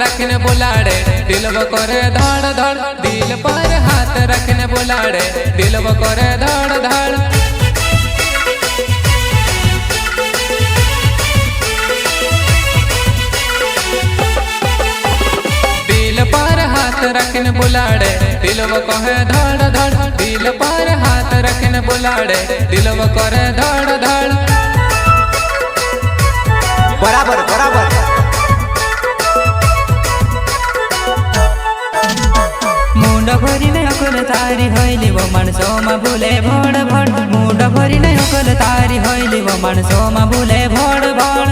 रखने बुलाड़े दिल वो करे धड़ धड़, दिल पर हाथ रखने बुलाड़े दिल वो करे धड़ धड़। दिल पर हाथ रखने बुलाड़े दिल वो कहे धड़ धड़, दिल पर हाथ रखने बुलाड़े दिल वो करे धड़ धड़। बराबर बराबर मुंड भरी नहीं अकल तारी होइली वो मनसो मा भूले भड़ भड़, मुंड भरी नहीं अकल तारी होइली वो मनसो मा भूले भड़ भड़।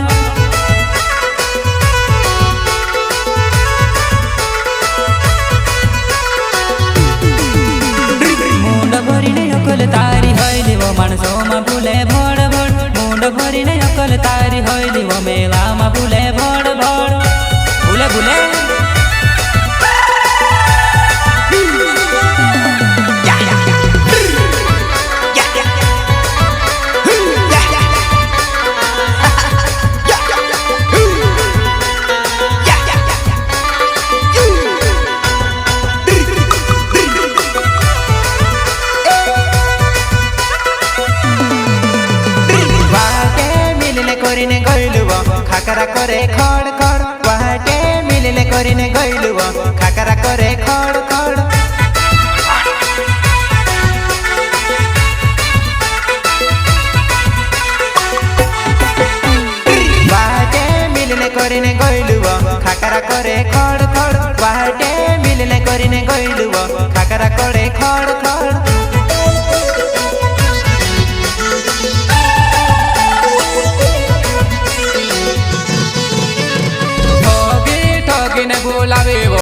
मुंड भरी नहीं अकल तारी होइली वो मनसो मा भूले भड़ भड़, मुंड भरी नहीं अकल तारी होइली वो मेला मा भूले भड़ भड़। भूले भूले करिने गइलुवा खाकरा करे खड़ खड़, वाटे मिलले करिने गइलुवा खाकरा करे खड़ खड़। वाटे मिलले करिने गइलुवा खाकरा करे खड़ खड़, वाटे मिलले करिने गइलुवा खाकरा करे खड़ खड़। ठगी ठगी ने बुलावे वो